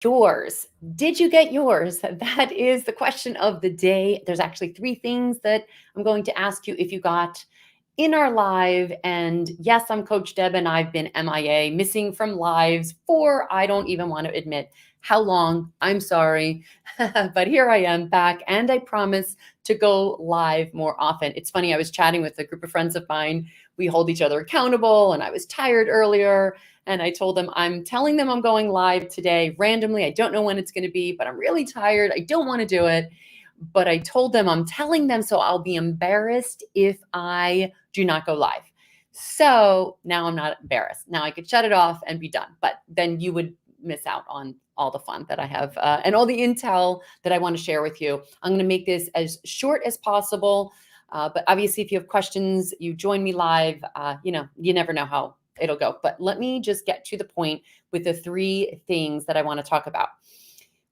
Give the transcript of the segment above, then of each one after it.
Yours. Did you get yours? That is the question of the day. There's actually three things that I'm going to ask you if you got in our live. And yes, I'm Coach Deb and I've been MIA, missing from lives for I don't even want to admit how long. I'm sorry. But here I am back and I promise to go live more often. It's funny, I was chatting with a group of friends of mine. We hold each other accountable and I was tired earlier. And I told them, I'm telling them I'm going live today randomly. I don't know when it's going to be, but I'm really tired. I don't want to do it. But I told them I'm telling them so I'll be embarrassed if I do not go live. So now I'm not embarrassed. Now I could shut it off and be done. But then you would miss out on all the fun that I have and all the intel that I want to share with you. I'm going to make this as short as possible. But obviously, if you have questions, you join me live. You never know how it'll go. But let me just get to the point with the three things that I want to talk about.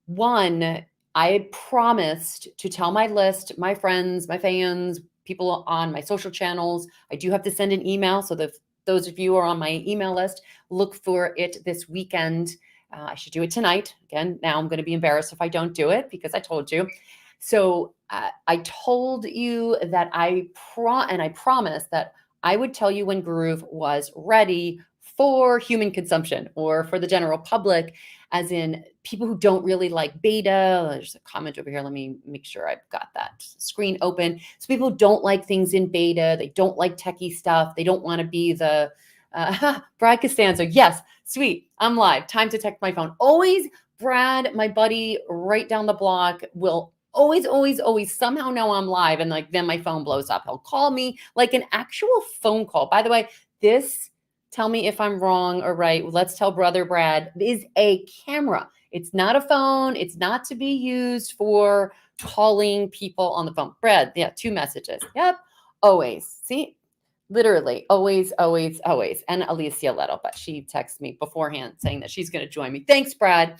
One, I promised to tell my list, my friends, my fans, people on my social channels. I do have to send an email. So those of you who are on my email list, look for it this weekend. I should do it tonight. Again, now I'm going to be embarrassed if I don't do it because I told you. So I told you that I promised that I would tell you when Groove was ready for human consumption or for the general public, as in people who don't really like beta. There's a comment over here. Let me make sure I've got that screen open. So people don't like things in beta. They don't like techie stuff. They don't want to be the Brad Costanzo. Yes, sweet. I'm live. Time to check my phone. Always Brad, my buddy right down the block, will always somehow know I'm live. And like, then my phone blows up. He'll call me like an actual phone call. By the way, this, tell me if I'm wrong or right. Let's tell brother Brad, is a camera. It's not a phone. It's not to be used for calling people on the phone. Brad, yeah, 2 messages. Yep. Always. See, literally always. And Alicia Letto, but she texted me beforehand saying that she's going to join me. Thanks, Brad.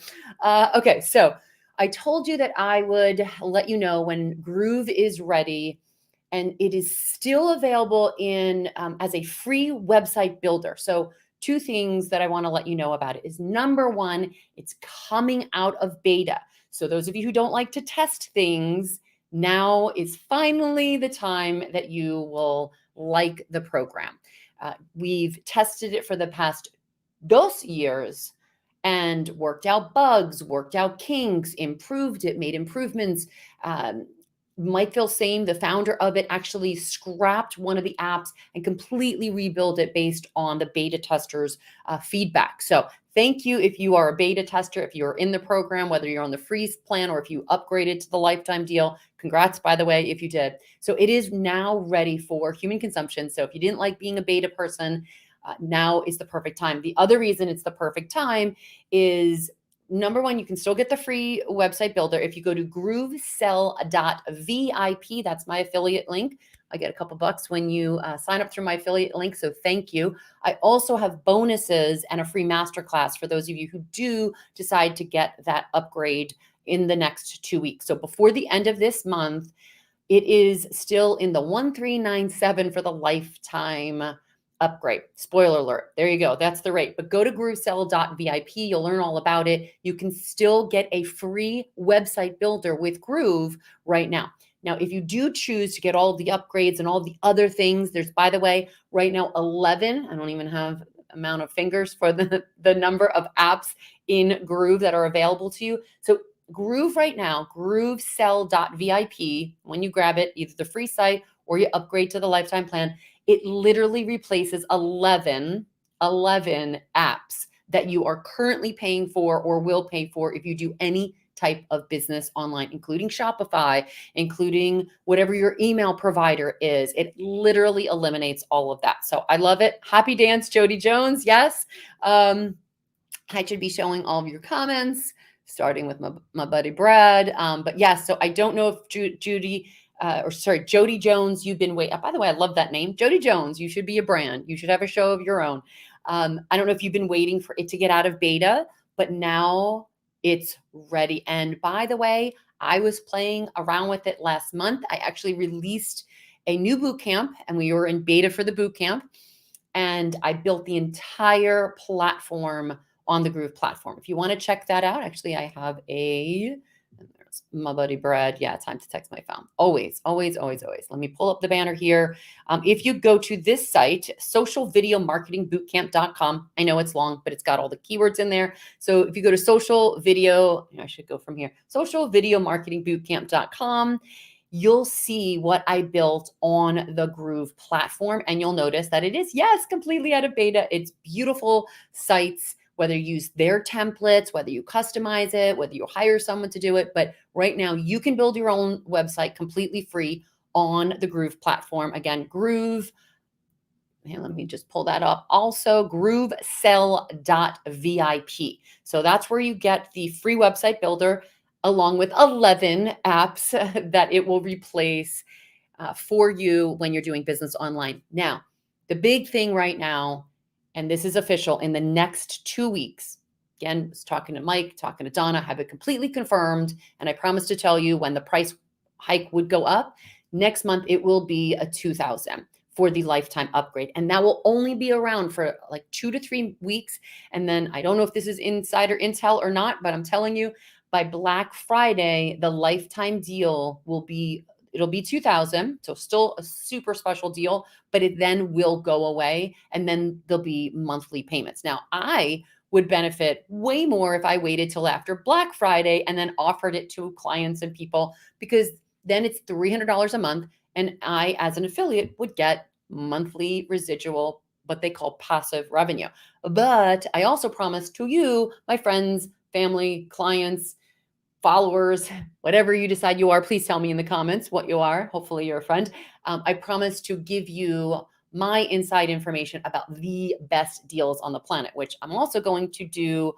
Okay. So I told you that I would let you know when Groove is ready, and it is still available in as a free website builder. So 2 things that I want to let you know about it is, number one, it's coming out of beta. So those of you who don't like to test things, now is finally the time that you will like the program. We've tested it for the past 2 years and worked out bugs, worked out kinks, improved it, made improvements. Mike Vilsain, the founder of it, actually scrapped one of the apps and completely rebuilt it based on the beta testers' feedback. So thank you if you are a beta tester, if you're in the program, whether you're on the free plan or if you upgraded to the lifetime deal. Congrats, by the way, if you did. So it is now ready for human consumption. So if you didn't like being a beta person, now is the perfect time. The other reason it's the perfect time is, number one, you can still get the free website builder if you go to groovesell.vip. That's my affiliate link. I get a couple bucks when you sign up through my affiliate link, so thank you. I also have bonuses and a free masterclass for those of you who do decide to get that upgrade in the next 2 weeks. So before the end of this month, it is still in the 1397 for the lifetime upgrade. Spoiler alert. There you go. That's the rate. But go to groovesell.vip. You'll learn all about it. You can still get a free website builder with Groove right now. Now, if you do choose to get all the upgrades and all the other things, there's, by the way, right now 11. I don't even have amount of fingers for the number of apps in Groove that are available to you. So Groove right now, groovesell.vip, when you grab it, either the free site or you upgrade to the lifetime plan, it literally replaces 11 apps that you are currently paying for or will pay for if you do any type of business online, including Shopify, including whatever your email provider is. It literally eliminates all of that. So I love it. Happy dance, Jody Jones. Yes. I should be showing all of your comments, starting with my buddy Brad. But yes, so I don't know if Jody Jones, you've been waiting. By the way, I love that name. Jody Jones, you should be a brand. You should have a show of your own. I don't know if you've been waiting for it to get out of beta, but now it's ready. And by the way, I was playing around with it last month. I actually released a new boot camp and we were in beta for the boot camp. And I built the entire platform on the Groove platform. If you want to check that out, actually, I have and there's my buddy Brad. Yeah, time to text my phone. Always, always, always, always. Let me pull up the banner here. If you go to this site, socialvideomarketingbootcamp.com, I know it's long, but it's got all the keywords in there. So if you go to social video, I should go from here, socialvideomarketingbootcamp.com, you'll see what I built on the Groove platform. And you'll notice that it is, yes, completely out of beta. It's beautiful sites, whether you use their templates, whether you customize it, whether you hire someone to do it. But right now you can build your own website completely free on the Groove platform. Again, Groove, let me just pull that up. Also, groovesell.vip. So that's where you get the free website builder along with 11 apps that it will replace for you when you're doing business online. Now, the big thing right now, and this is official, in the next 2 weeks, again, I was talking to Mike, talking to Donna, have it completely confirmed, and I promised to tell you when the price hike would go up. Next month, it will be a $2,000 for the lifetime upgrade. And that will only be around for like 2 to 3 weeks. And then I don't know if this is insider intel or not, but I'm telling you, by Black Friday, the lifetime deal it'll be 2,000. So still a super special deal, but it then will go away. And then there'll be monthly payments. Now, I would benefit way more if I waited till after Black Friday and then offered it to clients and people, because then it's $300 a month. And I, as an affiliate, would get monthly residual, what they call passive revenue. But I also promised to you, my friends, family, clients, followers, whatever you decide you are, please tell me in the comments what you are. Hopefully you're a friend. I promise to give you my inside information about the best deals on the planet, which I'm also going to do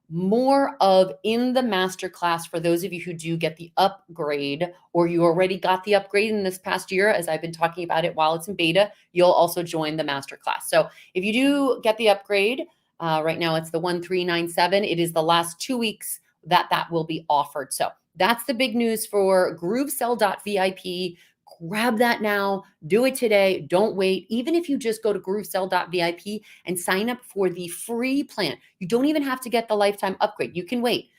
more of in the masterclass for those of you who do get the upgrade, or you already got the upgrade in this past year, as I've been talking about it while it's in beta, you'll also join the masterclass. So if you do get the upgrade, right now it's the 1397. It is the last 2 weeks that will be offered. So that's the big news for groovesell.vip. Grab that now. Do it today. Don't wait. Even if you just go to groovesell.vip and sign up for the free plan, you don't even have to get the lifetime upgrade. You can wait.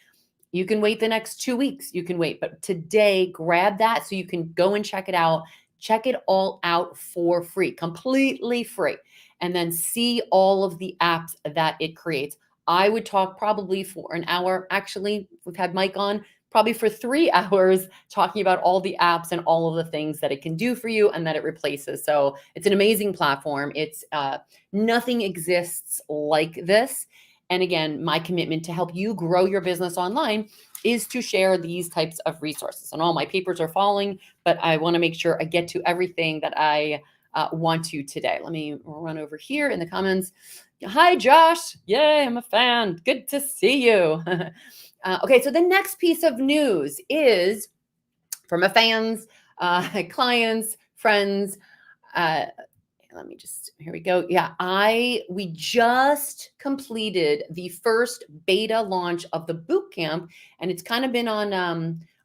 You can wait the next 2 weeks. You can wait. But today, grab that so you can go and check it out. Check it all out for free, completely free. And then see all of the apps that it creates. I would talk probably for an hour. Actually, we've had Mike on probably for 3 hours talking about all the apps and all of the things that it can do for you and that it replaces. So it's an amazing platform. It's nothing exists like this. And again, my commitment to help you grow your business online is to share these types of resources. And all my papers are falling, but I want to make sure I get to everything that I want to today. Let me run over here in the comments. Hi, Josh. Yay, I'm a fan. Good to see you. Okay, so the next piece of news is from my fans, clients, friends. Let me just, here we go. Yeah, we just completed the first beta launch of the boot camp, and it's kind of been on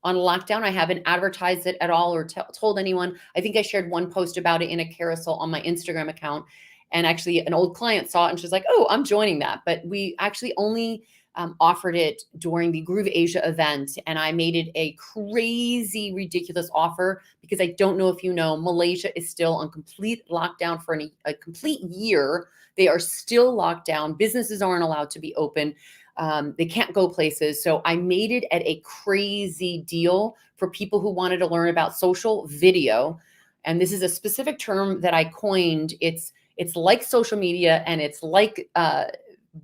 lockdown. I haven't advertised it at all or told anyone. I think I shared one post about it in a carousel on my Instagram account. And actually an old client saw it and she's like, oh, I'm joining that. But we actually only offered it during the Groove Asia event. And I made it a crazy, ridiculous offer because I don't know if you know, Malaysia is still on complete lockdown for a complete year. They are still locked down. Businesses aren't allowed to be open. They can't go places. So I made it at a crazy deal for people who wanted to learn about social video. And this is a specific term that I coined. It's like social media and it's like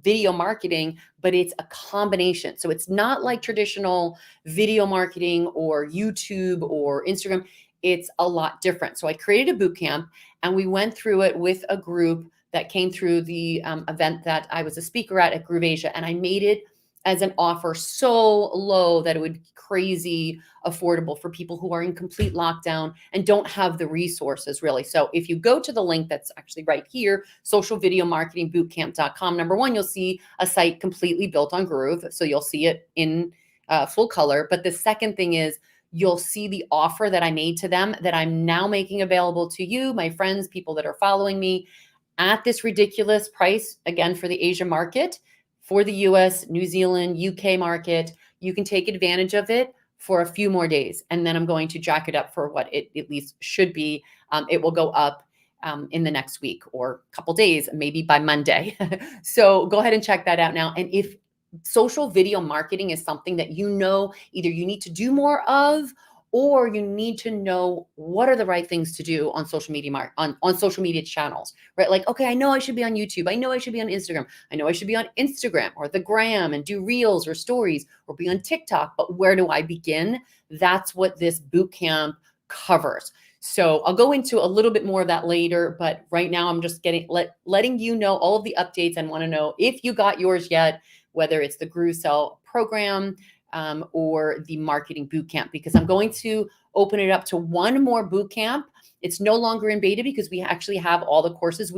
video marketing, but it's a combination. So it's not like traditional video marketing or YouTube or Instagram. It's a lot different. So I created a boot camp and we went through it with a group that came through the event that I was a speaker at Groove Asia. And I made it as an offer so low that it would be crazy affordable for people who are in complete lockdown and don't have the resources really. So if you go to the link that's actually right here, socialvideomarketingbootcamp.com, number one, you'll see a site completely built on Groove. So you'll see it in full color. But the second thing is you'll see the offer that I made to them that I'm now making available to you, my friends, people that are following me at this ridiculous price, again, for the Asia market. for the US, New Zealand, UK market. You can take advantage of it for a few more days. And then I'm going to jack it up for what it at least should be. It will go up in the next week or a couple days, maybe by Monday. So go ahead and check that out now. And if social video marketing is something that you know either you need to do more of, or you need to know what are the right things to do on social media on social media channels, right? Like, okay, I know I should be on YouTube. I know I should be on Instagram. I know I should be on Instagram or the gram and do reels or stories or be on TikTok, but where do I begin? That's what this boot camp covers. So I'll go into a little bit more of that later, but right now I'm just letting you know all of the updates and want to know if you got yours yet, whether it's the Groove Cell program or the marketing bootcamp, because I'm going to open it up to one more bootcamp. It's no longer in beta because we actually have all the courses.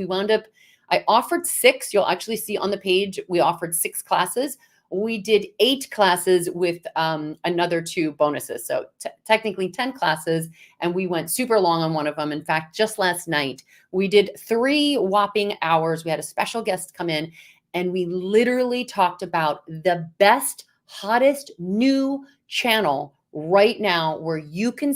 I offered 6. You'll actually see on the page, we offered 6 classes. We did 8 classes with another 2 bonuses. So technically 10 classes, and we went super long on one of them. In fact, just last night, we did 3 whopping hours. We had a special guest come in, and we literally talked about the best, hottest new channel right now where you can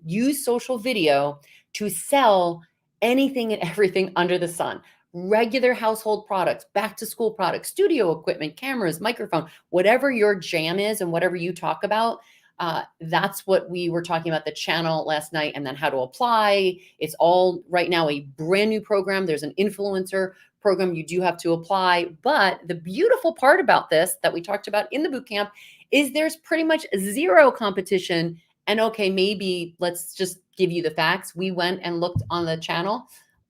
use social video to sell anything and everything under the sun. Regular household products, back to school products, studio equipment, cameras, microphone, whatever your jam is and whatever you talk about. That's what we were talking about the channel last night, and then how to apply. It's all right now a brand new program. There's an influencer program you do have to apply. But the beautiful part about this that we talked about in the bootcamp is there's pretty much 0 competition. And okay, maybe let's just give you the facts. We went and looked on the channel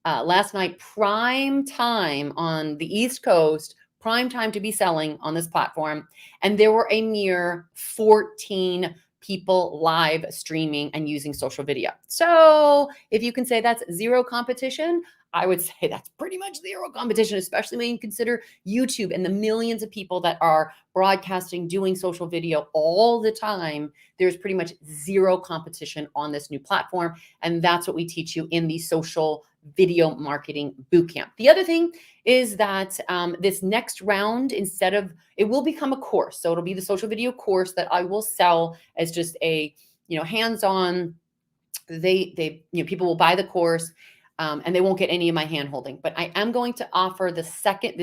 last night, prime time on the East Coast, prime time to be selling on this platform. And there were a mere 14 people live streaming and using social video. So if you can say that's 0 competition, I would say that's pretty much 0 competition, especially when you consider YouTube and the millions of people that are broadcasting, doing social video all the time. There's pretty much 0 competition on this new platform. And that's what we teach you in the social video marketing bootcamp. The other thing is that this next round, it will become a course. So it'll be the social video course that I will sell as just a, hands-on. People will buy the course. And they won't get any of my hand holding, but I am going to offer this second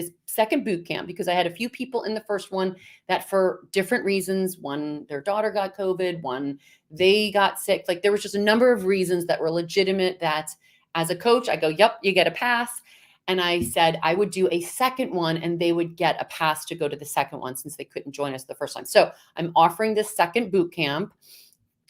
boot camp because I had a few people in the first one that for different reasons, one, their daughter got COVID, one, they got sick. Like there was just a number of reasons that were legitimate that as a coach, I go, yep, you get a pass. And I said I would do a second one and they would get a pass to go to the second one since they couldn't join us the first time. So I'm offering this second boot camp,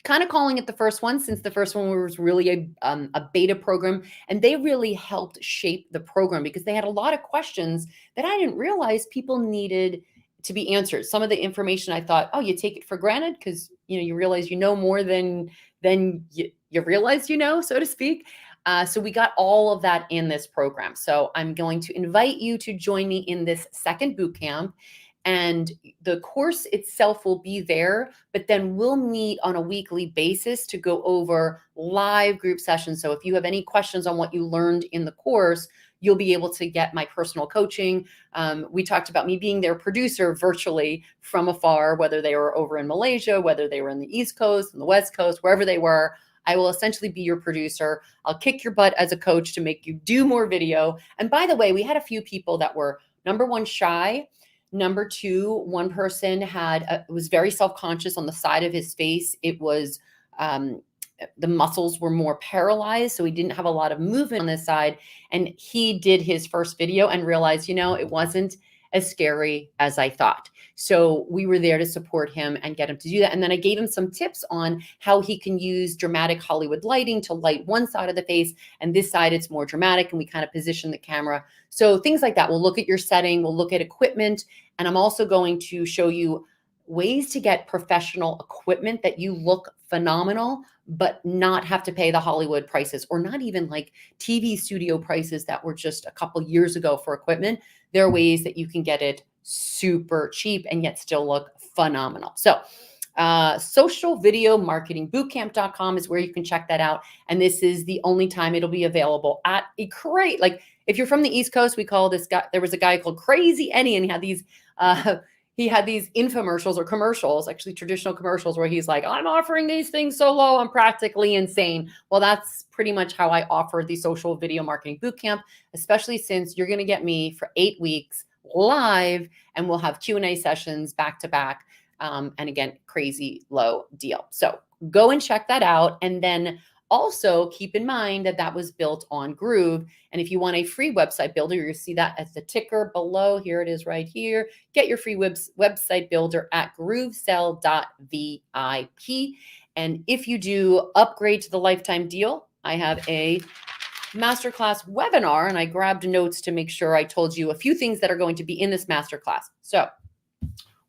kind of calling it the first one since the first one was really a beta program, and they really helped shape the program because they had a lot of questions that I didn't realize people needed to be answered. Some of the information I thought, oh, you take it for granted because you realize you know more than you realize so to speak. So we got all of that in this program. So I'm going to invite you to join me in this second boot camp. And the course itself will be there, but then we'll meet on a weekly basis to go over live group sessions. So if you have any questions on what you learned in the course, you'll be able to get my personal coaching. We talked about me being their producer virtually from afar, whether they were over in Malaysia, whether they were in the East Coast, in the West Coast, wherever they were. I will essentially be your producer. I'll kick your butt as a coach to make you do more video. And by the way, we had a few people that were, number one, shy. Number two, one person was very self-conscious on the side of his face. It was, the muscles were more paralyzed. So he didn't have a lot of movement on this side. And he did his first video and realized, it wasn't as scary as I thought. So we were there to support him and get him to do that. And then I gave him some tips on how he can use dramatic Hollywood lighting to light one side of the face, and this side it's more dramatic, and we kind of position the camera. So things like that. We'll look at your setting, we'll look at equipment, and I'm also going to show you ways to get professional equipment that you look phenomenal, but not have to pay the Hollywood prices, or not even like TV studio prices that were just a couple years ago for equipment. There are ways that you can get it super cheap and yet still look phenomenal. So socialvideomarketingbootcamp.com is where you can check that out. And this is the only time it'll be available at a if you're from the East Coast, we call this guy, there was a guy called Crazy Eddie, and he had these he had these infomercials or commercials, actually traditional commercials, where he's like, I'm offering these things so low, I'm practically insane. Well, that's pretty much how I offer the social video marketing bootcamp, especially since you're going to get me for 8 weeks live, and we'll have Q&A sessions back to back. And again, crazy low deal. So go and check that out. And then also keep in mind that that was built on Groove. And if you want a free website builder, you see that as the ticker below. Here it is right here. Get your free website builder at groovesell.vip. And if you do upgrade to the lifetime deal, I have a masterclass webinar, and I grabbed notes to make sure I told you a few things that are going to be in this masterclass. So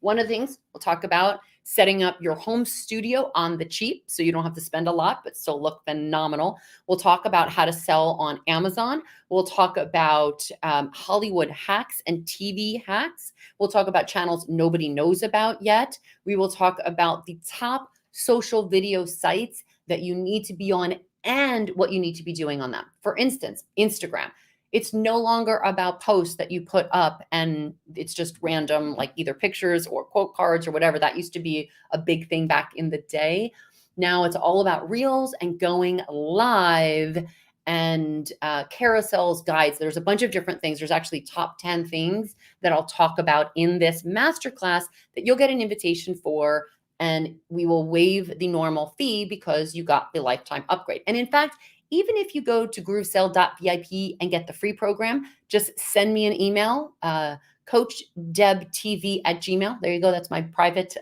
one of the things we'll talk about, setting up your home studio on the cheap so you don't have to spend a lot but still look phenomenal. We'll talk about how to sell on Amazon. We'll talk about Hollywood hacks and TV hacks. We'll talk about channels nobody knows about yet. We will talk about the top social video sites that you need to be on and what you need to be doing on them. For instance, Instagram. It's no longer about posts that you put up and it's just random, like either pictures or quote cards or whatever. That used to be a big thing back in the day. Now it's all about reels and going live and carousels, guides. There's a bunch of different things. There's actually top 10 things that I'll talk about in this masterclass that you'll get an invitation for. And we will waive the normal fee because you got the lifetime upgrade. And in fact, even if you go to groovesell.vip and get the free program, just send me an email, coachdebtv@gmail. There you go. That's my private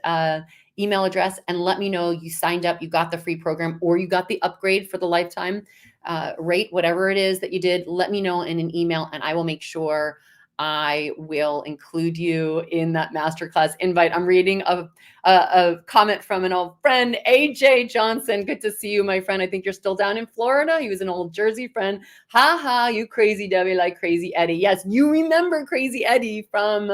email address. And let me know you signed up, you got the free program, or you got the upgrade for the lifetime rate, whatever it is that you did. Let me know in an email, and I will make sure I will include you in that masterclass invite. I'm reading a comment from an old friend, AJ Johnson. Good to see you, my friend. I think you're still down in Florida. He was an old Jersey friend. Ha ha, you crazy Debbie, like Crazy Eddie. Yes, you remember Crazy Eddie from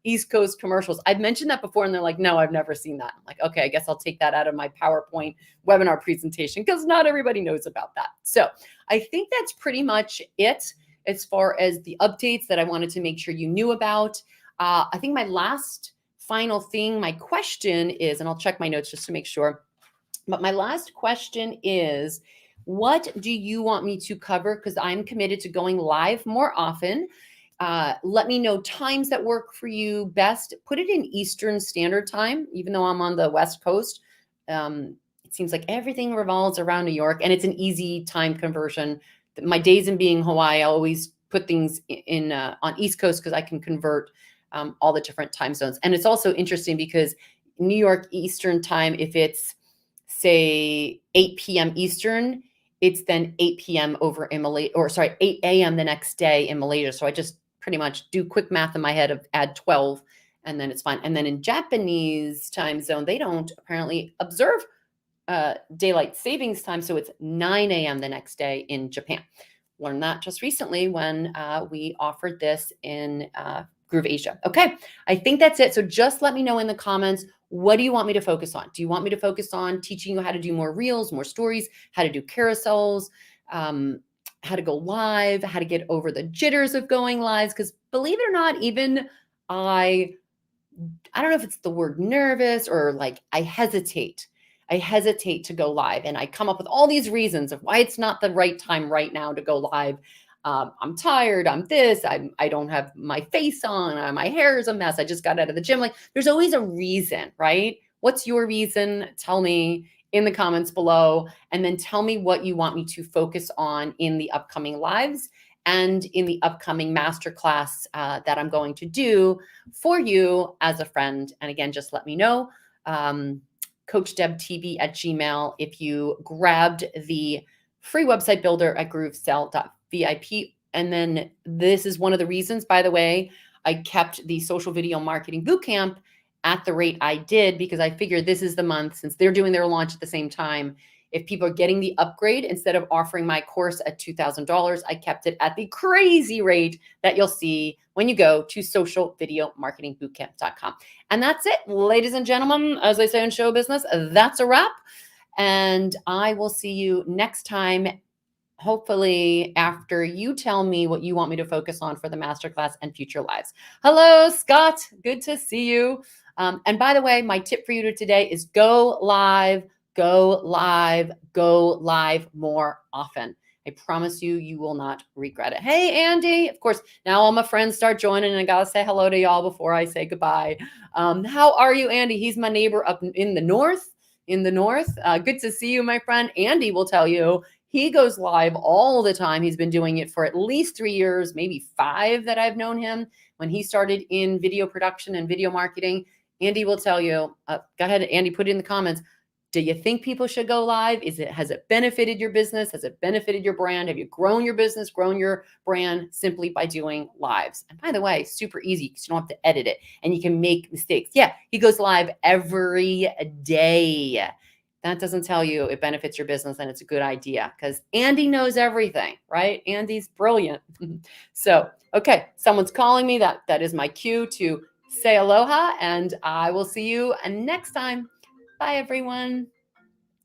East Coast commercials. I've mentioned that before, and they're like, no, I've never seen that. I'm like, okay, I guess I'll take that out of my PowerPoint webinar presentation because not everybody knows about that. So I think that's pretty much it as far as the updates that I wanted to make sure you knew about. I think my last final thing, my question is, and I'll check my notes just to make sure, but my last question is, what do you want me to cover? Because I'm committed to going live more often. Let me know times that work for you best. Put it in Eastern Standard Time, even though I'm on the West Coast. It seems like everything revolves around New York, and it's an easy time conversion. My days in being Hawaii, I always put things in on East Coast because I can convert all the different time zones. And it's also interesting because New York Eastern time, if it's say 8 p.m. Eastern, it's then 8 p.m. over in Malaysia, or sorry, 8 a.m. the next day in Malaysia. So I just pretty much do quick math in my head of add 12 and then it's fine. And then in Japanese time zone, they don't apparently observe daylight savings time. So it's 9 a.m. the next day in Japan. Learned that just recently when we offered this in Groove Asia. Okay, I think that's it. So just let me know in the comments, what do you want me to focus on? Do you want me to focus on teaching you how to do more reels, more stories, how to do carousels, how to go live, how to get over the jitters of going live? Because believe it or not, even I don't know if it's the word nervous or like I hesitate to go live, and I come up with all these reasons of why it's not the right time right now to go live. I'm tired. I'm this. I don't have my face on. My hair is a mess. I just got out of the gym. Like, there's always a reason, right? What's your reason? Tell me in the comments below, and then tell me what you want me to focus on in the upcoming lives and in the upcoming masterclass that I'm going to do for you as a friend. And again, just let me know. CoachDebTV@gmail. If you grabbed the free website builder at groovesell.vip. And then this is one of the reasons, by the way, I kept the social video marketing bootcamp at the rate I did, because I figured this is the month, since they're doing their launch at the same time. If people are getting the upgrade, instead of offering my course at $2,000, I kept it at the crazy rate that you'll see when you go to socialvideomarketingbootcamp.com. And that's it, ladies and gentlemen. As they say in show business, that's a wrap. And I will see you next time hopefully after you tell me what you want me to focus on for the masterclass and future lives. Hello, Scott. Good to see you. And by the way, my tip for you today is go live, go live, go live more often. I promise you, you will not regret it. Hey, Andy. Of course, now all my friends start joining, and I got to say hello to y'all before I say goodbye. How are you, Andy? He's my neighbor up in the north. Good to see you, my friend. Andy will tell you he goes live all the time. He's been doing it for at least 3 years, maybe 5 that I've known him. When he started in video production and video marketing, Andy will tell you, go ahead, Andy, put it in the comments. Do you think people should go live? Has it benefited your business? Has it benefited your brand? Have you grown your business, grown your brand simply by doing lives? And by the way, super easy because you don't have to edit it and you can make mistakes. Yeah, he goes live every day. That doesn't tell you it benefits your business and it's a good idea because Andy knows everything, right? Andy's brilliant. So, okay, someone's calling me. That is my cue to say aloha, and I will see you next time. Bye, everyone.